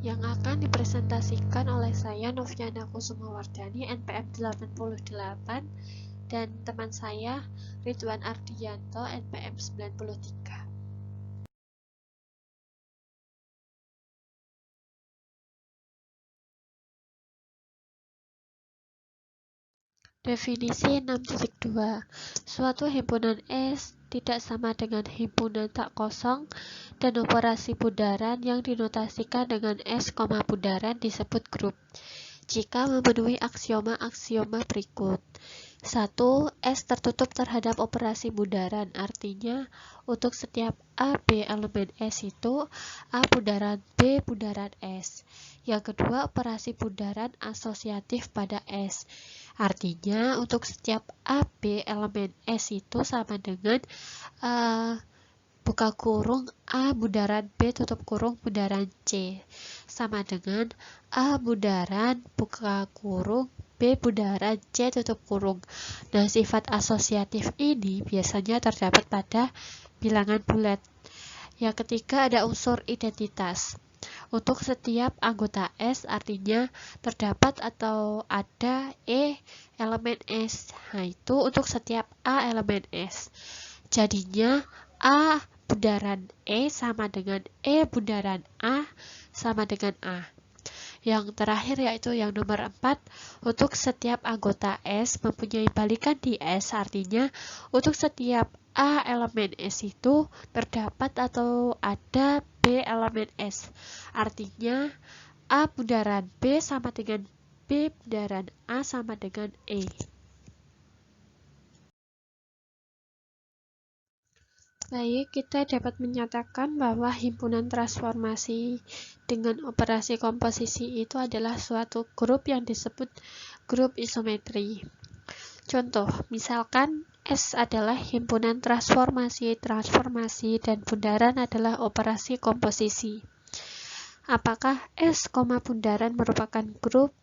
yang akan dipresentasikan oleh saya Noviana Kusumawardhani NPM 88 dan teman saya Ridwan Ardiyanto NPM 93. Definisi 6.2. Suatu himpunan S tidak sama dengan himpunan tak kosong dan operasi bundaran yang dinotasikan dengan S, bundaran disebut grup jika memenuhi aksioma-aksioma berikut. 1. S tertutup terhadap operasi bundaran, artinya untuk setiap A, B elemen S itu A bundaran B bundaran S. Yang kedua, operasi bundaran asosiatif pada S. Artinya untuk setiap A, B elemen S itu sama dengan buka kurung A bundaran B tutup kurung bundaran C. Sama dengan A bundaran buka kurung B bundaran C tutup kurung. Nah, sifat asosiatif ini biasanya terdapat pada bilangan bulat. Yang ketiga, ada unsur identitas. Untuk setiap anggota S artinya terdapat atau ada E elemen S. Nah, itu untuk setiap A elemen S. Jadinya A bundaran E sama dengan E bundaran A sama dengan A. Yang terakhir yaitu yang nomor 4, untuk setiap anggota S mempunyai balikan di S, artinya untuk setiap A elemen S itu terdapat atau ada B elemen S. Artinya A bundaran B sama dengan B bundaran A sama dengan E. Baik, kita dapat menyatakan bahwa himpunan transformasi dengan operasi komposisi itu adalah suatu grup yang disebut grup isometri. Contoh, misalkan S adalah himpunan transformasi, dan bundaran adalah operasi komposisi. Apakah S, bundaran merupakan grup?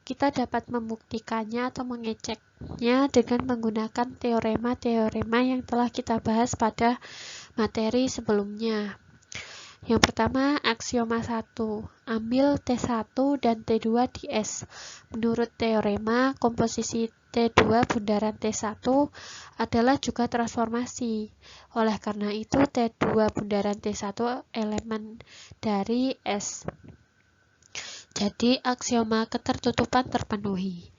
Kita dapat membuktikannya atau mengeceknya dengan menggunakan teorema-teorema yang telah kita bahas pada materi sebelumnya. Yang pertama, aksioma 1. Ambil T1 dan T2 di S. Menurut teorema, komposisi T2 bundaran T1 adalah juga transformasi. Oleh karena itu, T2 bundaran T1 elemen dari S. Jadi, aksioma ketertutupan terpenuhi.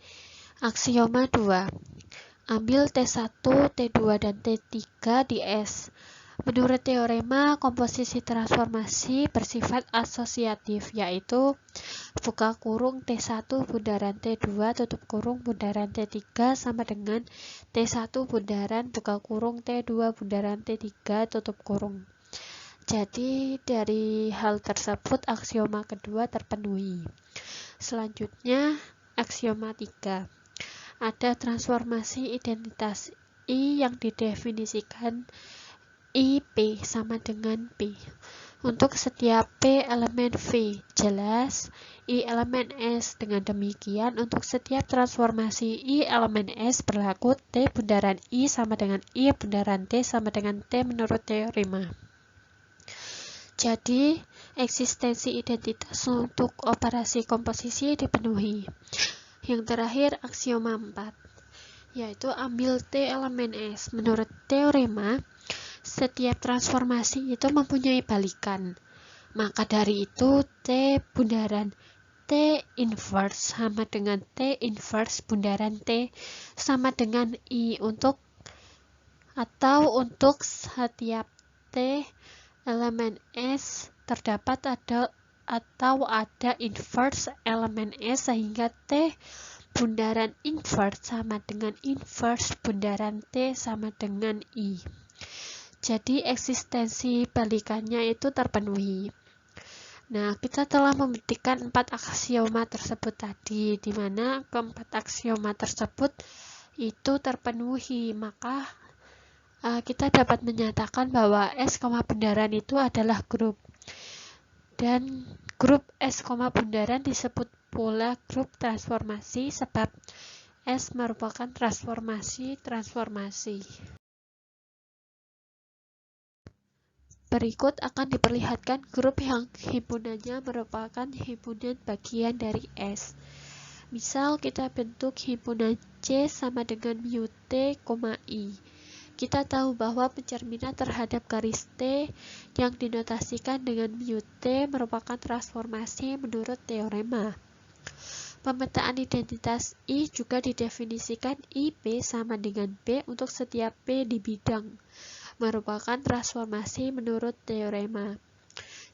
Aksioma 2. Ambil T1, T2, dan T3 di S. Menurut teorema, komposisi transformasi bersifat asosiatif, yaitu buka kurung T1 bundaran T2 tutup kurung bundaran T3 sama dengan T1 bundaran buka kurung T2 bundaran T3 tutup kurung. Jadi, dari hal tersebut, aksioma kedua terpenuhi. Selanjutnya, aksioma 3. Ada transformasi identitas I yang didefinisikan IP sama dengan P. Untuk setiap P elemen V, jelas I elemen S. Dengan demikian, untuk setiap transformasi I elemen S berlaku T bundaran I sama dengan I bundaran T sama dengan T menurut teorema. Jadi, eksistensi identitas untuk operasi komposisi dipenuhi. Yang terakhir, aksioma 4, yaitu ambil T elemen S. Menurut teorema, setiap transformasi itu mempunyai balikan. Maka dari itu, T bundaran T inverse sama dengan T inverse bundaran T sama dengan I untuk setiap T elemen S terdapat ada inverse elemen S sehingga T bundaran inverse sama dengan inverse bundaran T sama dengan I. Jadi eksistensi balikannya itu terpenuhi. Nah, kita telah membuktikan 4 aksioma tersebut tadi, di mana keempat aksioma tersebut itu terpenuhi. Maka kita dapat menyatakan bahwa S, bundaran itu adalah grup. Dan grup S, bundaran disebut pula grup transformasi sebab S merupakan transformasi. Berikut akan diperlihatkan grup yang himpunannya merupakan himpunan bagian dari S. Misal kita bentuk himpunan C sama dengan mu T, I. Kita tahu bahwa pencerminan terhadap garis T yang dinotasikan dengan mu T merupakan transformasi menurut teorema. Pemetaan identitas I juga didefinisikan IP sama dengan B untuk setiap P di bidang, merupakan transformasi menurut teorema.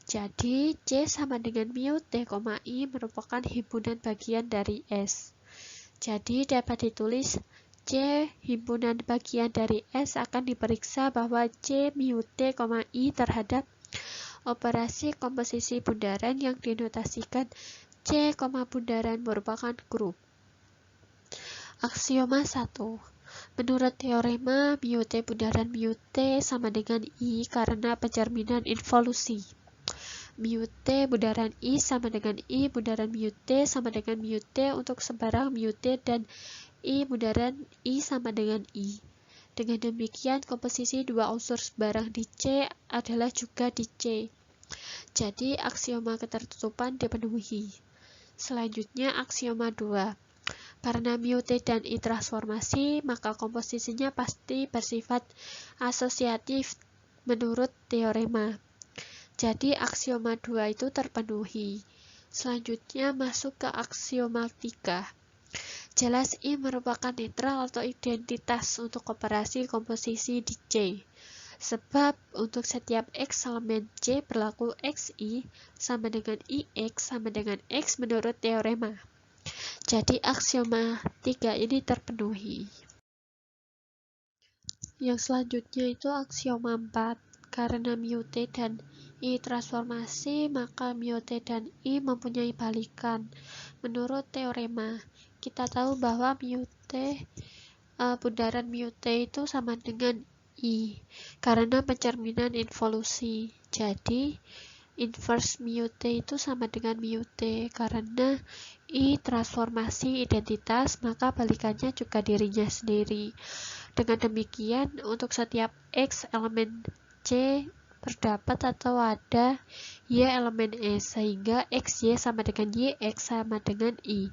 Jadi, C sama dengan mu T, I merupakan himpunan bagian dari S. Jadi, dapat ditulis C himpunan bagian dari S akan diperiksa bahwa C mu T, I terhadap operasi komposisi bundaran yang dinotasikan C, bundaran merupakan grup. Aksioma 1. Menurut teorema, mu T bundaran mu T sama dengan I karena pencerminan involusi. Mu T bundaran I sama dengan I bundaran mu T sama dengan mu T untuk sembarang mu T dan I bundaran I sama dengan I. Dengan demikian, komposisi dua unsur sembarang di C adalah juga di C. Jadi, aksioma ketertutupan dipenuhi. Selanjutnya, aksioma 2. Karena mu T dan I transformasi, maka komposisinya pasti bersifat asosiatif menurut teorema. Jadi aksioma 2 itu terpenuhi. Selanjutnya masuk ke aksioma 3. Jelas I merupakan netral atau identitas untuk operasi komposisi di C. Sebab untuk setiap X elemen C berlaku XI sama dengan IX sama dengan X menurut teorema. Jadi aksioma 3 ini terpenuhi. Yang selanjutnya itu aksioma 4. Karena mu T dan I transformasi, maka mu T dan I mempunyai balikan. Menurut teorema, kita tahu bahwa mu T, bundaran mu T itu sama dengan I. Karena pencerminan involusi. Jadi, inverse mu T itu sama dengan mu T. Karena I transformasi identitas, maka balikannya juga dirinya sendiri. Dengan demikian, untuk setiap X elemen C terdapat atau ada Y elemen S, sehingga XY sama dengan YX sama dengan I.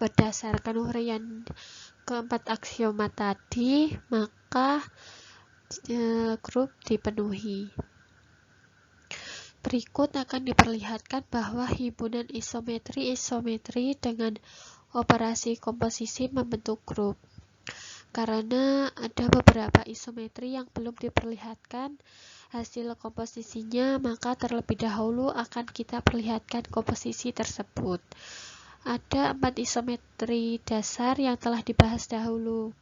Berdasarkan uraian keempat aksioma tadi, maka grup dipenuhi. Berikut akan diperlihatkan bahwa himpunan isometri dengan operasi komposisi membentuk grup. Karena ada beberapa isometri yang belum diperlihatkan hasil komposisinya, maka terlebih dahulu akan kita perlihatkan komposisi tersebut. Ada 4 isometri dasar yang telah dibahas dahulu,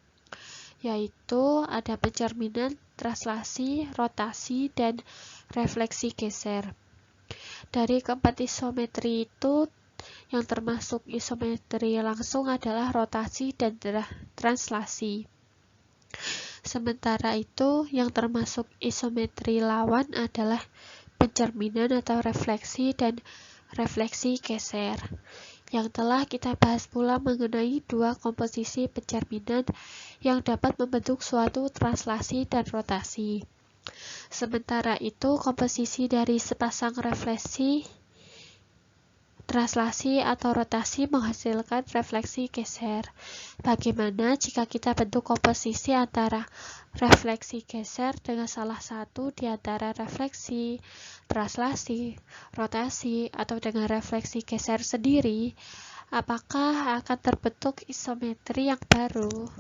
yaitu ada pencerminan, translasi, rotasi, dan refleksi geser. Dari keempat isometri itu, yang termasuk isometri langsung adalah rotasi dan translasi. Sementara itu, yang termasuk isometri lawan adalah pencerminan atau refleksi dan refleksi geser. Yang telah kita bahas pula mengenai dua komposisi pencerminan yang dapat membentuk suatu translasi dan rotasi. Sementara itu, komposisi dari sepasang refleksi, translasi atau rotasi menghasilkan refleksi geser. Bagaimana jika kita bentuk komposisi antara refleksi geser dengan salah satu di antara refleksi, translasi, rotasi, atau dengan refleksi geser sendiri? Apakah akan terbentuk isometri yang baru?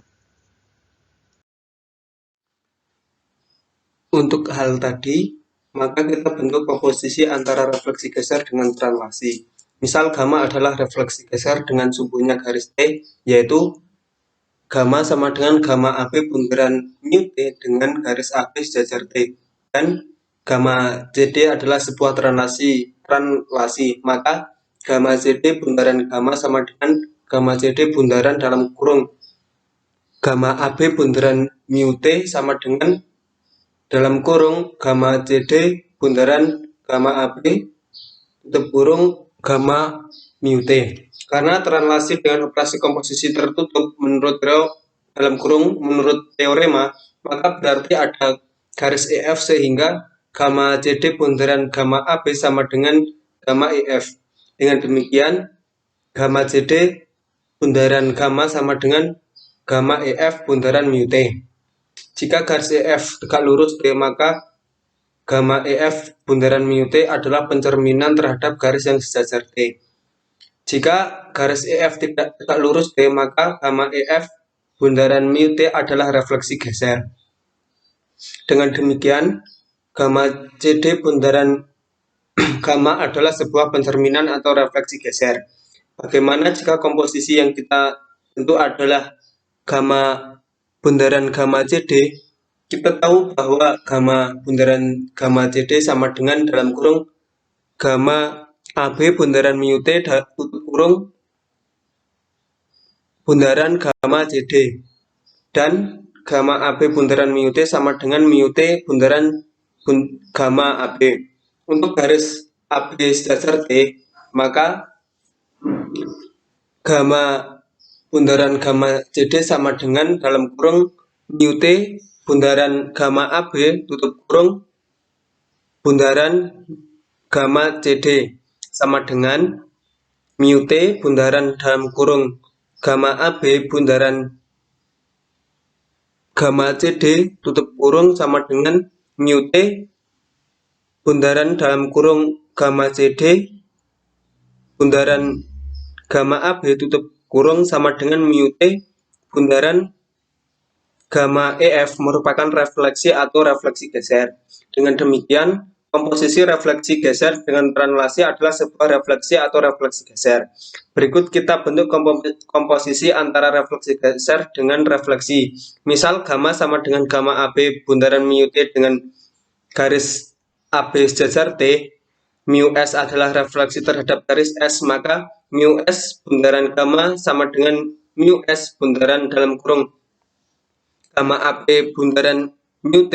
Untuk hal tadi, maka kita bentuk komposisi antara refleksi geser dengan translasi. Misal gamma adalah refleksi geser dengan sumbunya garis T, yaitu gamma sama dengan gamma AB bundaran mu T dengan garis AB sejajar T. Dan gamma CD adalah sebuah translasi, maka gamma CD bundaran gamma sama dengan gamma CD bundaran dalam kurung gamma AB bundaran mu T sama dengan dalam kurung gamma CD bundaran gamma AB tutup kurung gamma mu T. Karena translasi dengan operasi komposisi tertutup menurut menurut teorema, maka berarti ada garis EF sehingga gamma CD bundaran gamma AB sama dengan gamma EF. Dengan demikian, gamma CD bundaran gamma sama dengan gamma EF bundaran mu T. Jika garis EF tegak lurus T, maka gamma EF bundaran mu T adalah pencerminan terhadap garis yang sejajar T. Jika garis EF tidak tegak lurus T, maka gamma EF bundaran mu T adalah refleksi geser. Dengan demikian, gamma CD bundaran gamma adalah sebuah pencerminan atau refleksi geser. Bagaimana jika komposisi yang kita tentu adalah gamma bundaran gamma CD? Kita tahu bahwa gamma bundaran gamma CD sama dengan dalam kurung gamma AB bundaran mu T tutup kurung bundaran gamma CD, dan gamma AB bundaran mu T sama dengan mu T bundaran gamma AB. Untuk garis AB sejajar T, maka gamma bundaran gamma CD sama dengan dalam kurung mu T bundaran gamma AB tutup kurung bundaran gamma CD sama dengan mu T bundaran dalam kurung gamma AB bundaran gamma CD tutup kurung sama dengan mu T bundaran dalam kurung gamma CD bundaran gamma AB tutup kurung sama dengan mu T bundaran gamma EF merupakan refleksi atau refleksi geser. Dengan demikian, komposisi refleksi geser dengan translasi adalah sebuah refleksi atau refleksi geser. Berikut kita bentuk komposisi antara refleksi geser dengan refleksi. Misal gamma sama dengan gamma AB bundaran mu T dengan garis AB sejajar T. Mu S adalah refleksi terhadap garis S, maka mu S bundaran gamma sama dengan mu S bundaran dalam kurung gamma AB bundaran mu T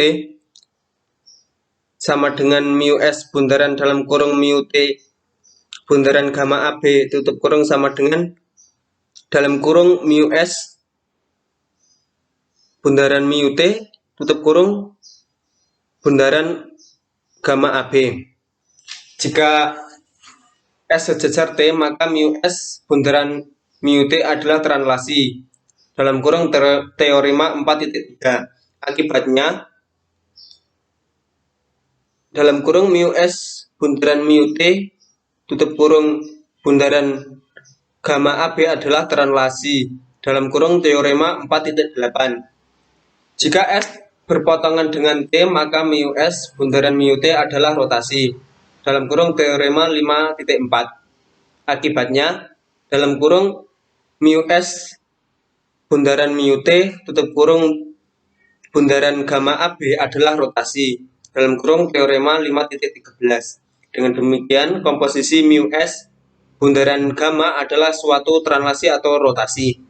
sama dengan mu S bundaran dalam kurung mu T bundaran gamma AB tutup kurung sama dengan dalam kurung mu S bundaran mu T tutup kurung bundaran gamma AB. Jika S sejajar T, maka mu S bundaran mu T adalah translasi dalam kurung teorema 4.3. Akibatnya, dalam kurung mu S bundaran mu T tutup kurung bundaran gamma AB adalah translasi dalam kurung teorema 4.8. Jika S berpotongan dengan T, maka mu S bundaran mu T adalah rotasi dalam kurung teorema 5.4. Akibatnya, dalam kurung mu S bundaran mu T tutup kurung bundaran gamma AB adalah rotasi dalam kurung teorema 5.13. Dengan demikian, komposisi mu S bundaran gamma adalah suatu translasi atau rotasi.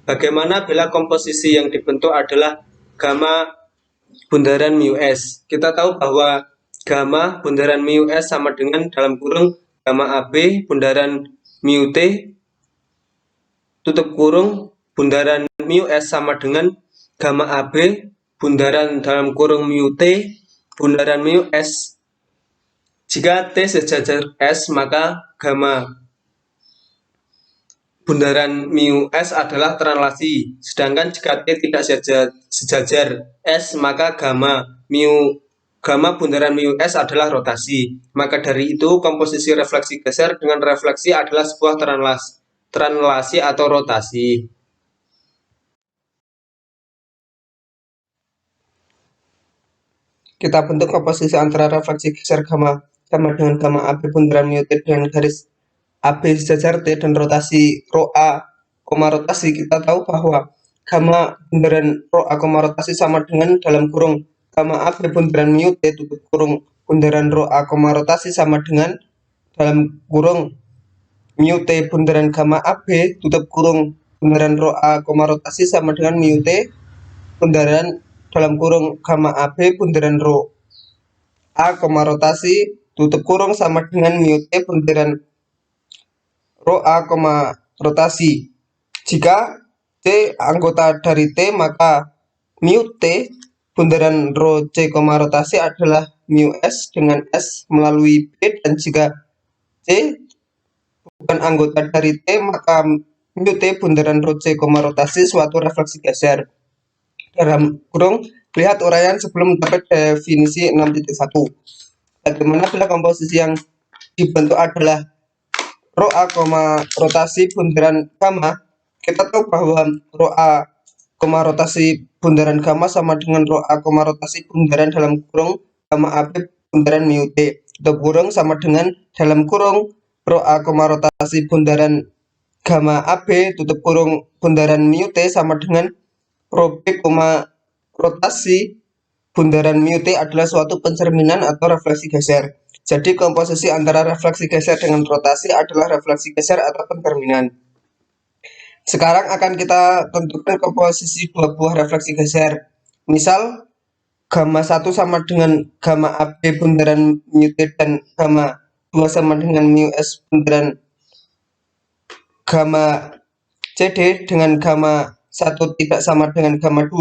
Bagaimana bila komposisi yang dibentuk adalah gamma bundaran mu S? Kita tahu bahwa gamma bundaran mu S sama dengan dalam kurung gamma AB bundaran mu T tutup kurung bundaran mu S sama dengan gamma AB bundaran dalam kurung mu T bundaran mu S. Jika T sejajar S, maka gamma bundaran mu S adalah translasi. Sedangkan jika T tidak sejajar S, maka gamma bundaran mu S adalah rotasi. Maka dari itu, komposisi refleksi geser dengan refleksi adalah sebuah translasi atau rotasi. Kita bentuk komposisi antara refleksi geser gamma dengan gamma AB bundaran mu T dengan garis AB sejajar T dan rotasi ρ A, rotasi. Kita tahu bahwa gamma bundaran ρ A, rotasi sama dengan dalam kurung gamma AB bundaran mu T tutup kurung bundaran ρ A, rotasi sama dengan dalam kurung mu T bundaran gamma AB tutup kurung bundaran ρ A, rotasi sama dengan mu T bundaran dalam kurung gamma AB bundaran ρ A, rotasi tutup kurung sama dengan mu T bundaran ρ A, rotasi. Jika T anggota dari T, maka mu T bundaran ρ C, rotasi adalah mu S dengan S melalui B, dan jika C bukan anggota dari T, maka mu T bundaran rho C, rotasi suatu refleksi geser. Dalam kurung, lihat uraian sebelum mendapat definisi 6.1. Bagaimana bila komposisi yang dibentuk adalah rho A, rotasi bundaran gamma? Kita tahu bahwa rho A, rotasi bundaran gamma sama dengan rho A, rotasi bundaran dalam kurung gamma AB bundaran mu T. Tutup kurung sama dengan dalam kurung rho A, rotasi bundaran gamma AB tutup kurung bundaran mu T sama dengan rho B, rotasi bundaran mu T adalah suatu pencerminan atau refleksi geser. Jadi komposisi antara refleksi geser dengan rotasi adalah refleksi geser atau pencerminan. Sekarang akan kita tentukan komposisi dua buah refleksi geser. Misal gamma 1 sama dengan gamma AB bundaran mu T dan gamma 2 sama dengan mu S bundaran gamma CD dengan gamma 1 tidak sama dengan gamma 2.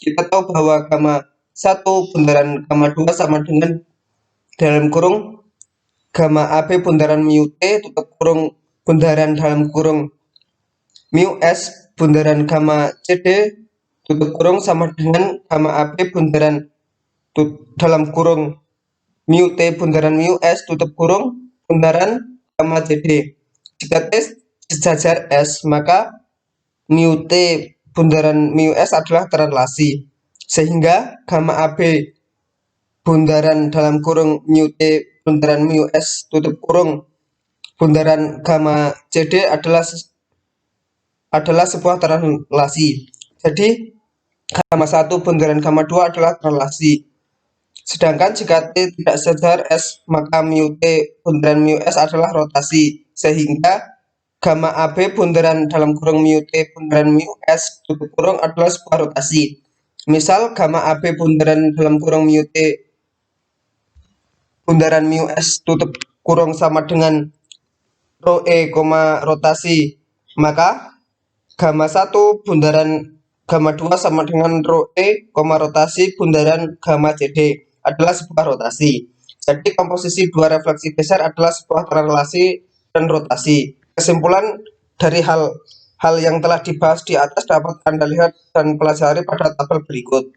Kita tahu bahwa gamma 1 bundaran gamma 2 sama dengan dalam kurung gamma AB bundaran mu T tutup kurung bundaran dalam kurung mu S bundaran gamma CD tutup kurung sama dengan gamma AB bundaran dalam kurung mu T bundaran mu S tutup kurung bundaran gamma CD. Jika T sejajar S, maka mu T bundaran mu S adalah terrelasi, sehingga gamma AB bundaran dalam kurung mu T bundaran mu S tutup kurung bundaran gamma CD adalah sebuah terrelasi. Jadi gamma 1 bundaran gamma 2 adalah terrelasi. Sedangkan jika T tidak sejajar S, maka mu T bundaran mu S adalah rotasi, sehingga gamma AB bundaran dalam kurung mu T bundaran mu S tutup kurung adalah sebuah rotasi. Misal gamma AB bundaran dalam kurung mu T bundaran mu S tutup kurung sama dengan rho E, rotasi, maka gamma 1 bundaran gamma 2 sama dengan rho E, rotasi bundaran gamma CD adalah sebuah rotasi. Jadi komposisi dua refleksi geser adalah sebuah terrelasi dan rotasi. Kesimpulan dari hal yang telah dibahas di atas dapat Anda lihat dan pelajari pada tabel berikut.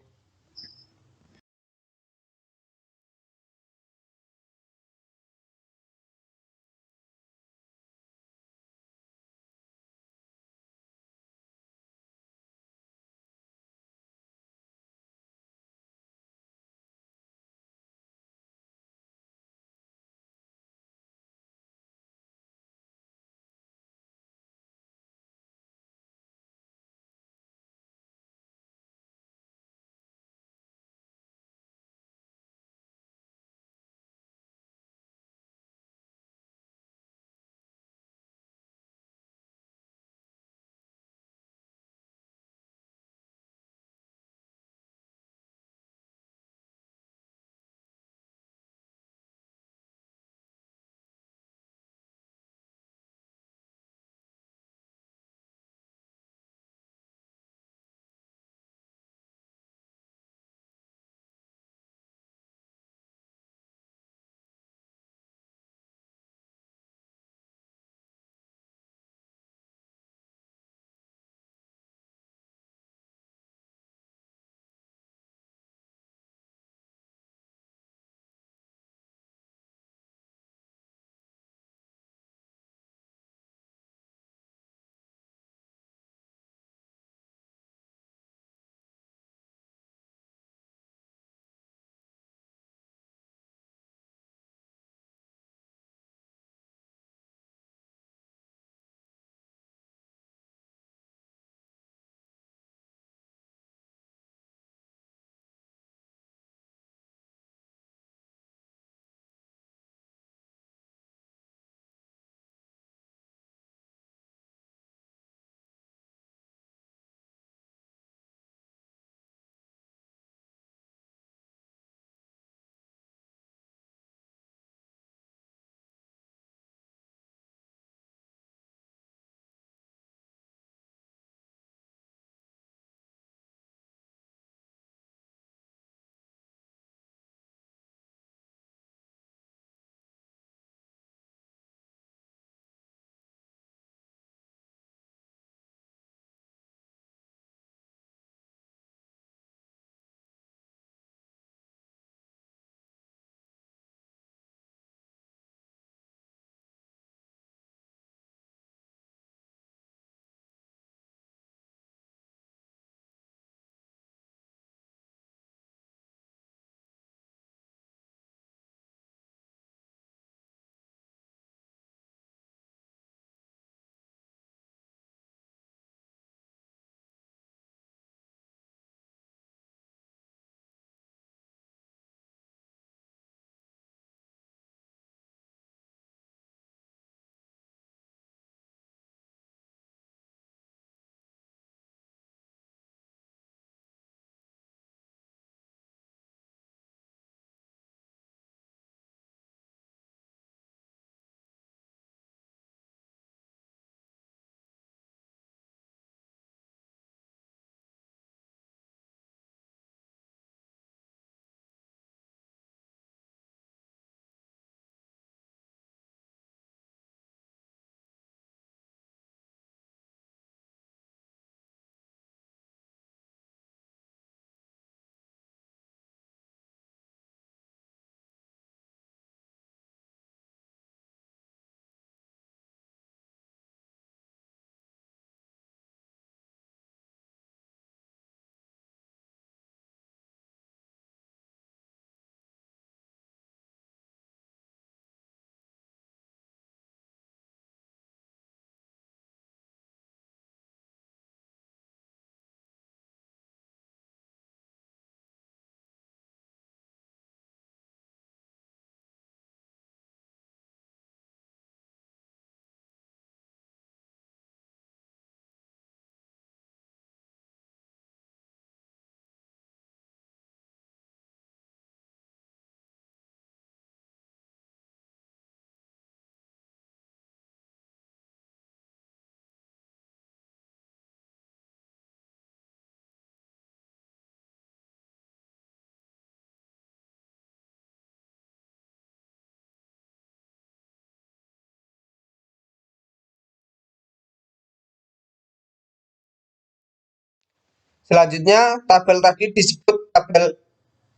Selanjutnya, tabel tadi disebut tabel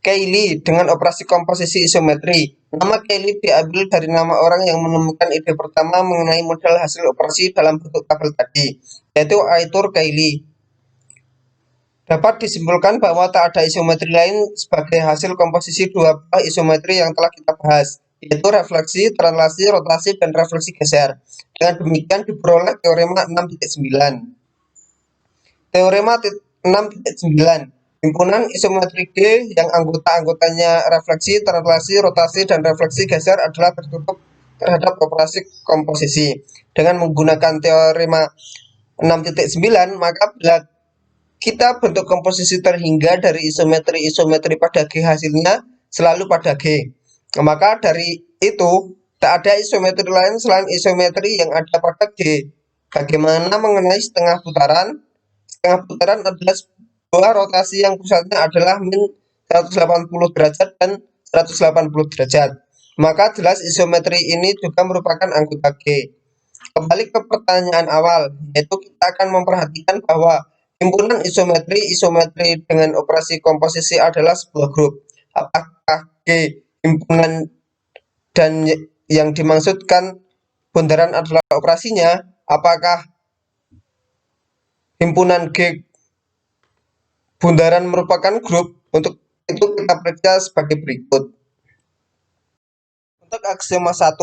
Cayley dengan operasi komposisi isometri. Nama Cayley diambil dari nama orang yang menemukan ide pertama mengenai model hasil operasi dalam bentuk tabel tadi, yaitu Arthur Cayley. Dapat disimpulkan bahwa tak ada isometri lain sebagai hasil komposisi dua buah isometri yang telah kita bahas, yaitu refleksi, translasi, rotasi, dan refleksi geser. Dengan demikian diperoleh teorema 6.9. Teorema 6.9. Himpunan isometri G yang anggota-anggotanya refleksi, translasi, rotasi, dan refleksi geser adalah tertutup terhadap operasi komposisi. Dengan menggunakan teorema 6.9, maka bila kita bentuk komposisi terhingga dari isometri-isometri pada G hasilnya selalu pada G. Maka dari itu, tak ada isometri lain selain isometri yang ada pada G. Bagaimana mengenai setengah putaran? Setengah putaran adalah sebuah rotasi yang pusatnya adalah min 180 derajat dan 180 derajat. Maka jelas isometri ini juga merupakan anggota G. Kembali ke pertanyaan awal, yaitu kita akan memperhatikan bahwa himpunan isometri dengan operasi komposisi adalah sebuah grup. Apakah G himpunan dan yang dimaksudkan bundaran adalah operasinya? Apakah himpunan G bundaran merupakan grup? Untuk itu kita periksa sebagai berikut. Untuk aksioma 1,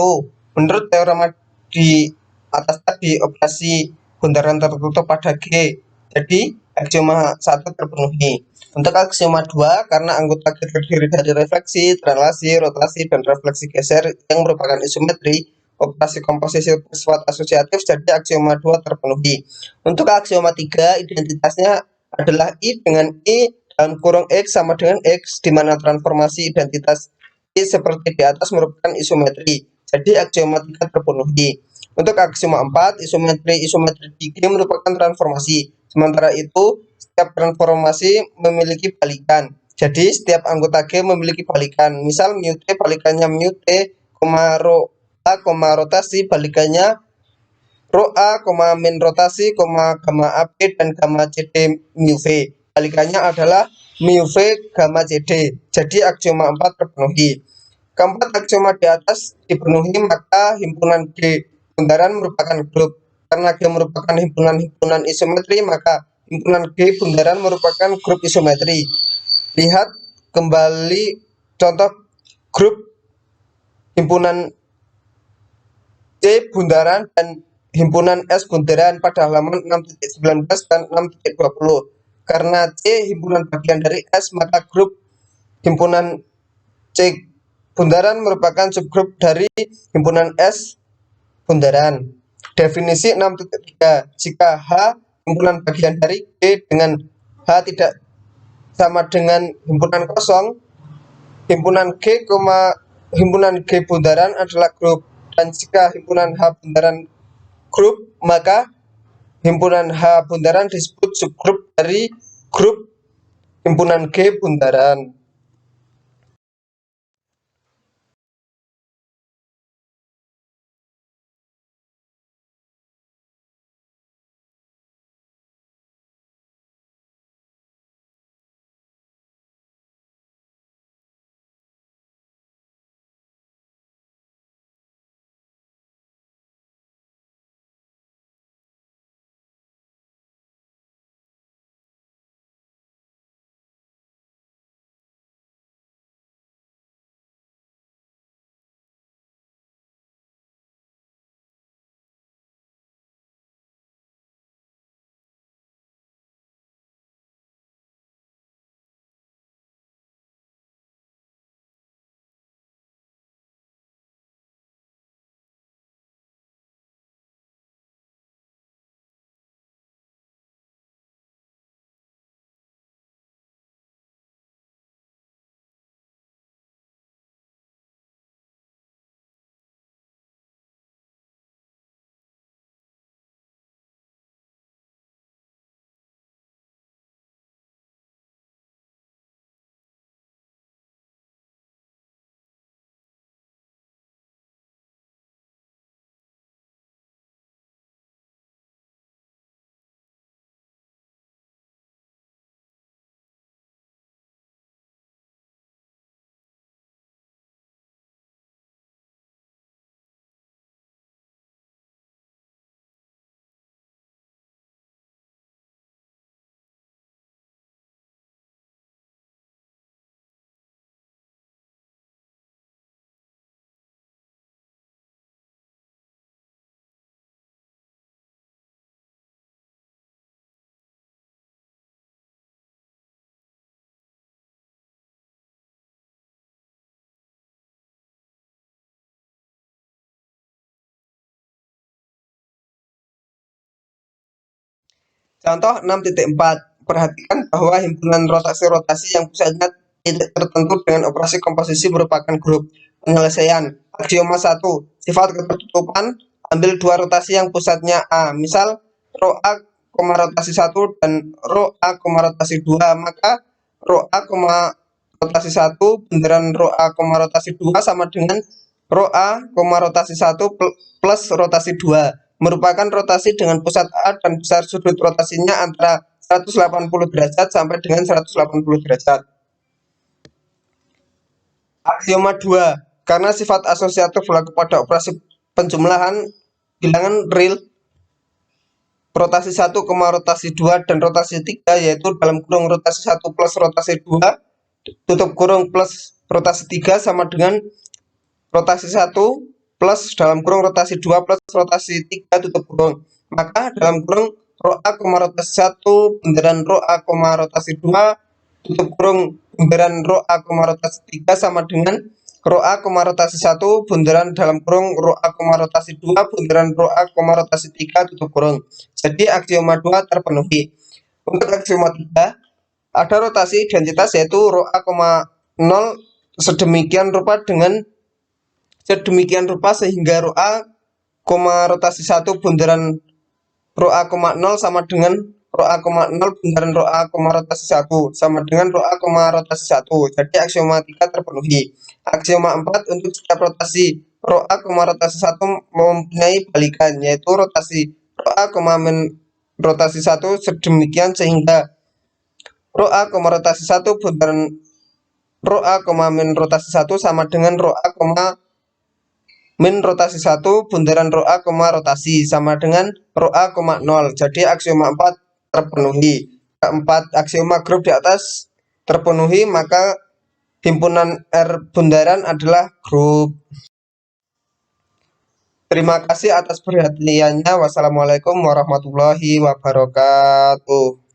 menurut teorema di atas tadi operasi bundaran tertutup pada G, jadi aksioma 1 terpenuhi. Untuk aksioma 2, karena anggota G terdiri dari refleksi, translasi, rotasi, dan refleksi geser yang merupakan isometri, operasi komposisi bersifat asosiatif, jadi aksioma 2 terpenuhi. Untuk aksioma 3, identitasnya adalah I dengan I dalam kurung X sama dengan X, di mana transformasi identitas I seperti di atas merupakan isometri. Jadi aksioma 3 terpenuhi. Untuk aksioma 4, isometri di G merupakan transformasi. Sementara itu, setiap transformasi memiliki balikan. Jadi setiap anggota G memiliki balikan. Misal mu T balikannya mu T, rho A, rotasi balikannya rho A, min rotasi, gamma AB dan gamma CD mu V. Balikannya adalah mu V, gamma CD. Jadi aksioma 4 terpenuhi. Keempat aksioma di atas dipenuhi, maka himpunan G bundaran merupakan grup. Karena G merupakan himpunan isometri, maka himpunan G bundaran merupakan grup isometri. Lihat kembali contoh grup himpunan C bundaran dan himpunan S bundaran pada halaman 6.19 dan 6.20. Karena C himpunan bagian dari S, maka grup himpunan C bundaran merupakan subgrup dari himpunan S bundaran. Definisi 6.3, jika H himpunan bagian dari G dengan H tidak sama dengan himpunan kosong, himpunan G bundaran adalah grup, dan jika himpunan H bundaran grup, maka himpunan H bundaran disebut subgrup dari grup himpunan G bundaran. Contoh 6.4. Perhatikan bahwa himpunan rotasi-rotasi yang pusatnya tidak tertentu dengan operasi komposisi merupakan grup. Penyelesaian. Aksioma 1. Sifat ketertutupan. Ambil dua rotasi yang pusatnya A. Misal, rho A, rotasi 1 dan rho A, rotasi 2. Maka rho A, rotasi 1 bundaran rho A, rotasi 2 sama dengan rho A, rotasi 1 plus rotasi 2. Merupakan rotasi dengan pusat A dan besar sudut rotasinya antara 180 derajat sampai dengan 180 derajat. Aksioma 2. Karena sifat asosiatif berlaku pada operasi penjumlahan bilangan real rotasi 1, rotasi 2 dan rotasi 3 yaitu dalam kurung rotasi 1 plus rotasi 2 tutup kurung plus rotasi 3 sama dengan rotasi 1 plus dalam kurung rotasi 2 plus rotasi 3 tutup kurung. Maka dalam kurung rho A, rotasi 1 bundaran rho A, rotasi 2 tutup kurung bundaran rho A, rotasi 3 sama dengan rho A, rotasi 1 bundaran dalam kurung rho A, rotasi 2 bundaran rho A, rotasi 3 tutup kurung. Jadi aksioma 2 terpenuhi. Untuk aksioma 3 ada rotasi identitas yaitu rho A, 0 sedemikian rupa sehingga rho A, rotasi 1 bundaran rho A, 0 sama dengan rho A, 0 bundaran rho A, rotasi 1 sama dengan rho A, rotasi 1. Jadi aksioma 3 terpenuhi. Aksioma 4 untuk setiap rotasi rho A, rotasi 1 mempunyai balikan yaitu rotasi rho A, rotasi 1 sedemikian sehingga rho A, rotasi 1 bundaran rho A, rotasi 1 sama dengan rho A, min rotasi 1 bundaran rho A, rotasi sama dengan rho A, 0. Jadi aksioma 4 terpenuhi. Keempat aksioma grup di atas terpenuhi, maka himpunan R bundaran adalah grup. Terima kasih atas perhatiannya. Wassalamualaikum warahmatullahi wabarakatuh.